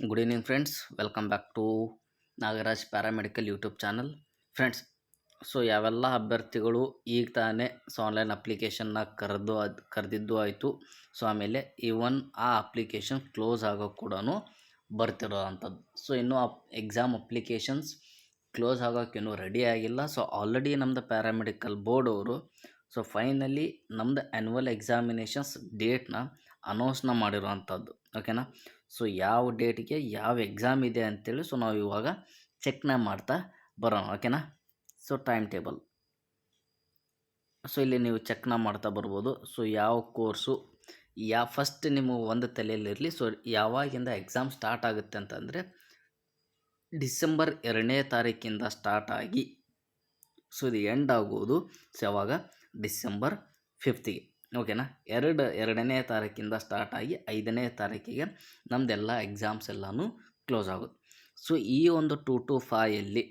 Good evening friends, welcome back to Nagaraj paramedical YouTube channel. Friends, so ಯಾವೆಲ್ಲ ಅಭ್ಯರ್ಥಿಗಳು ಈಗ ತಾನೇ ಆನ್ಲೈನ್ ಅಪ್ಲಿಕೇಶನ್ನ ಕರೆದಿದ್ದು ಆಯಿತು. ಸೊ ಆಮೇಲೆ ಈವನ್ ಆ ಅಪ್ಲಿಕೇಶನ್ ಕ್ಲೋಸ್ ಆಗೋ ಕೂಡ ಬರ್ತಿರೋ ಅಂಥದ್ದು. ಸೊ ಇನ್ನೂ ಎಕ್ಸಾಮ್ ಅಪ್ಲಿಕೇಶನ್ಸ್ ಕ್ಲೋಸ್ ಆಗೋಕ್ಕೇನು ರೆಡಿ ಆಗಿಲ್ಲ. ಸೊ ಆಲ್ರೆಡಿ ನಮ್ಮದು ಪ್ಯಾರಾಮೆಡಿಕಲ್ ಬೋರ್ಡ್ ಅವರು ಸೊ ಫೈನಲಿ ನಮ್ಮದು ಆ್ಯನ್ಯುವಲ್ ಎಕ್ಸಾಮಿನೇಷನ್ಸ್ ಡೇಟ್ನ ಅನೌನ್ಸ್ನ ಮಾಡಿರೋವಂಥದ್ದು. ಓಕೆನಾ. ಸೊ ಯಾವ ಡೇಟ್ಗೆ ಯಾವ ಎಕ್ಸಾಮ್ ಇದೆ ಅಂತೇಳಿ ಸೊ ನಾವು ಇವಾಗ ಚೆಕ್ನ ಮಾಡ್ತಾ ಬರೋಣ. ಓಕೆನಾ. ಸೊ ಟೈಮ್ ಟೇಬಲ್ ಸೊ ಇಲ್ಲಿ ನೀವು ಚೆಕ್ನ ಮಾಡ್ತಾ ಬರ್ಬೋದು. ಸೊ ಯಾವ ಕೋರ್ಸು ಫಸ್ಟ್ ನಿಮ್ಮ ಒಂದು ತಲೆಯಲ್ಲಿರಲಿ. ಸೊ ಯಾವಾಗಿಂದ ಎಕ್ಸಾಮ್ ಸ್ಟಾರ್ಟ್ ಆಗುತ್ತೆ ಅಂತಂದರೆ ಡಿಸೆಂಬರ್ 2ನೇ ತಾರೀಕಿಂದ ಸ್ಟಾರ್ಟ್ ಆಗಿ ಸೊ ಇದು ಎಂಡ್ ಆಗುವುದು ಸೊ ಯಾವಾಗ ಡಿಸೆಂಬರ್ 5ಗೆ. ಓಕೆನಾ. 2ನೇ ತಾರೀಕಿಂದ ಸ್ಟಾರ್ಟ್ ಆಗಿ 5ನೇ ತಾರೀಕಿಗೆ ನಮ್ಮದೆಲ್ಲ ಎಕ್ಸಾಮ್ಸ್ ಎಲ್ಲನೂ ಕ್ಲೋಸ್ ಆಗುತ್ತೆ. ಸೊ ಈ ಒಂದು 2 to 5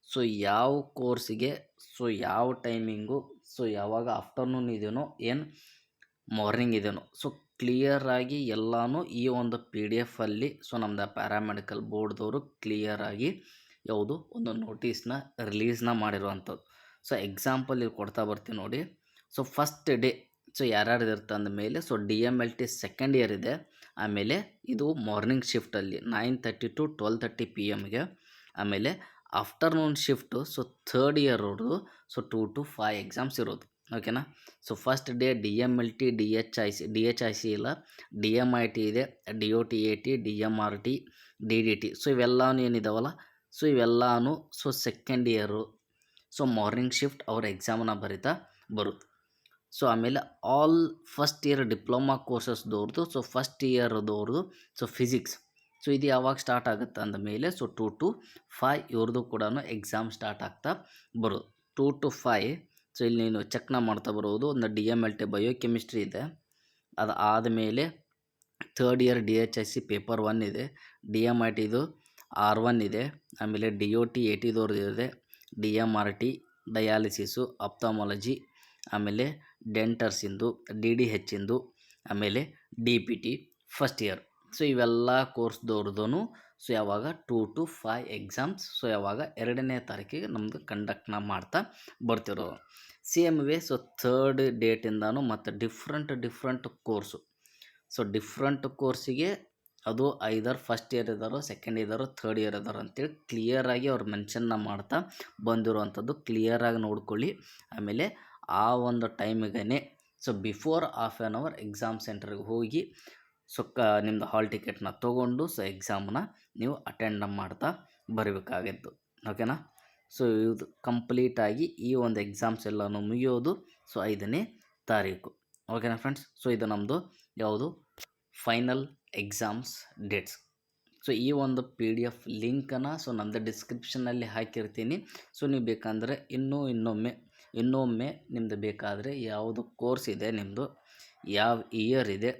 ಸೊ ಯಾವ ಕೋರ್ಸಿಗೆ ಸೊ ಯಾವ ಟೈಮಿಂಗು ಸೊ ಯಾವಾಗ ಆಫ್ಟರ್ನೂನ್ ಇದೆಯೋ ಏನು ಮಾರ್ನಿಂಗ್ ಇದೆಯೋ ಸೊ ಕ್ಲಿಯರಾಗಿ ಎಲ್ಲನೂ ಈ ಒಂದು PDF ಸೊ ನಮ್ಮದು ಪ್ಯಾರಾಮೆಡಿಕಲ್ ಬೋರ್ಡ್ದವರು ಕ್ಲಿಯರಾಗಿ ಯಾವುದು ಒಂದು ನೋಟಿಸ್ನ ರಿಲೀಸ್ನ ಮಾಡಿರುವಂಥದ್ದು. ಸೊ ಎಕ್ಸಾಂಪಲ್ ಇಲ್ಲಿ ಕೊಡ್ತಾ ಬರ್ತೀನಿ ನೋಡಿ. ಸೊ ಫಸ್ಟ್ ಡೇ ಸೊ ಯಾರ್ಯಾರು ಇರುತ್ತೆ ಅಂದಮೇಲೆ ಸೊ DMLT ಸೆಕೆಂಡ್ ಇಯರ್ ಇದೆ. ಆಮೇಲೆ ಇದು ಮಾರ್ನಿಂಗ್ ಶಿಫ್ಟಲ್ಲಿ 9:30 to 12:30 PM ಆಮೇಲೆ afternoon shift so third year ಅವ್ರದ್ದು ಸೊ 2 to 5 ಎಕ್ಸಾಮ್ಸ್ ಇರೋದು. ಓಕೆನಾ. So first day DMLT DHIC ಇಲ್ಲ, DMIT ಇದೆ, DOTAT, DMRT, DDT. ಸೊ ಇವೆಲ್ಲನೂ ಏನಿದಾವಲ್ಲ ಸೊ ಇವೆಲ್ಲನೂ so second year so morning shift ಅವ್ರ ಎಕ್ಸಾಮನ್ನ ಬರಿತಾ ಬರುತ್ತೆ. ಸೊ ಆಮೇಲೆ ಆಲ್ ಫಸ್ಟ್ ಇಯರ್ ಡಿಪ್ಲೊಮಾ ಕೋರ್ಸಸ್ದವ್ರದ್ದು ಸೊ ಫಸ್ಟ್ ಇಯರ್ದವ್ರದ್ದು ಸೊ ಫಿಸಿಕ್ಸ್ ಸೊ ಇದು ಯಾವಾಗ ಸ್ಟಾರ್ಟ್ ಆಗುತ್ತೆ ಅಂದಮೇಲೆ ಸೊ 2 to 5 ಇವ್ರದ್ದು ಕೂಡ ಎಕ್ಸಾಮ್ ಸ್ಟಾರ್ಟ್ ಆಗ್ತಾ ಬರೋದು. 2 to 5 ಸೊ ಇಲ್ಲಿ ನೀನು ಚೆಕ್ನ ಮಾಡ್ತಾ ಬರೋದು. ಒಂದು DMLT ಬಯೋಕೆಮಿಸ್ಟ್ರಿ ಇದೆ. ಅದು ಆದಮೇಲೆ ಥರ್ಡ್ ಇಯರ್ DHIC ಪೇಪರ್ 1 ಇದೆ, DMITದು R1 ಇದೆ, ಆಮೇಲೆ DOTATದವ್ರದ್ದು ಇದೆ, DMRT ಡಯಾಲಿಸಿಸು, ಅಪ್ಥಾಮಾಲಜಿ, ಆಮೇಲೆ ಡೆಂಟರ್ಸಿಂದು, DDHಂದು, ಆಮೇಲೆ DPT ಫಸ್ಟ್ ಇಯರ್. ಸೊ ಇವೆಲ್ಲ ಕೋರ್ಸ್ದವ್ರದ್ದು ಸೊ ಯಾವಾಗ 2 to 5 ಎಕ್ಸಾಮ್ಸ್ ಸೊ ಯಾವಾಗ 2ನೇ ತಾರೀಕಿಗೆ ನಮ್ಮದು ಕಂಡಕ್ಟ್ನ ಮಾಡ್ತಾ ಬರ್ತಿರೋ ಸೇಮ್ ವೇ. ಸೊ ಥರ್ಡ್ ಡೇಟಿಂದನೂ ಮತ್ತು ಡಿಫ್ರೆಂಟ್ ಕೋರ್ಸು ಸೊ ಡಿಫ್ರೆಂಟ್ ಕೋರ್ಸಿಗೆ ಅದು ಐದರ್ ಫಸ್ಟ್ ಇಯರ್ ಇದ್ದಾರೋ, ಸೆಕೆಂಡ್ ಇದ್ದಾರೋ, ಥರ್ಡ್ ಇಯರ್ ಇದ್ದಾರೋ ಅಂತೇಳಿ ಕ್ಲಿಯರಾಗಿ ಅವ್ರು ಮೆನ್ಷನ್ನ ಮಾಡ್ತಾ ಬಂದಿರುವಂಥದ್ದು ಕ್ಲಿಯರಾಗಿ ನೋಡ್ಕೊಳ್ಳಿ. ಆಮೇಲೆ ಆ ಒಂದು ಟೈಮಿಗೆ so before half an hour exam ಸೆಂಟರ್ಗೆ ಹೋಗಿ ಸೊ ನಿಮ್ಮದು ಹಾಲ್ ಟಿಕೆಟ್ನ ತೊಗೊಂಡು ಸೊ ಎಕ್ಸಾಮ್ನ ನೀವು ಅಟೆಂಡ್ ಮಾಡ್ತಾ ಬರಬೇಕಾಗಿತ್ತು. ಓಕೆನಾ. ಸೊ ಇದು ಕಂಪ್ಲೀಟಾಗಿ ಈ ಒಂದು ಎಕ್ಸಾಮ್ಸ್ ಎಲ್ಲನೂ ಮುಗಿಯೋದು ಸೊ 5ನೇ ತಾರೀಕು. ಓಕೆನಾ ಫ್ರೆಂಡ್ಸ್. ಸೊ ಇದು ನಮ್ಮದು ಯಾವುದು ಫೈನಲ್ ಎಕ್ಸಾಮ್ಸ್ ಡೇಟ್ಸ್. ಸೊ ಈ ಒಂದು PDF ಲಿಂಕನ್ನು ಸೊ ನಮ್ಮದು ಡಿಸ್ಕ್ರಿಪ್ಷನ್ನಲ್ಲಿ ಹಾಕಿರ್ತೀನಿ. ಸೊ ನೀವು ಬೇಕಂದರೆ ಇನ್ನೊಮ್ಮೆ ನಿಮ್ಮದು ಬೇಕಾದರೆ ಯಾವುದು ಕೋರ್ಸ್ ಇದೆ, ನಿಮ್ಮದು ಯಾವ ಇಯರ್ ಇದೆ,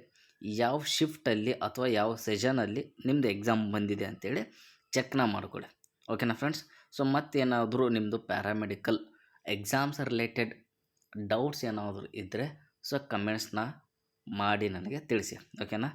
ಯಾವ ಶಿಫ್ಟಲ್ಲಿ ಅಥವಾ ಯಾವ ಸೆಷನಲ್ಲಿ ನಿಮ್ಮದು ಎಕ್ಸಾಮ್ ಬಂದಿದೆ ಅಂತೇಳಿ ಚೆಕ್ನ ಮಾಡಿಕೊಡಿ. ಓಕೆನಾ ಫ್ರೆಂಡ್ಸ್. ಸೊ ಮತ್ತೇನಾದರೂ ನಿಮ್ಮದು ಪ್ಯಾರಾಮೆಡಿಕಲ್ ಎಕ್ಸಾಮ್ಸ್ ರಿಲೇಟೆಡ್ ಡೌಟ್ಸ್ ಏನಾದರೂ ಇದ್ದರೆ ಸೊ ಕಮೆಂಟ್ಸ್ನ ಮಾಡಿ ನನಗೆ ತಿಳಿಸಿ. ಓಕೆನಾ.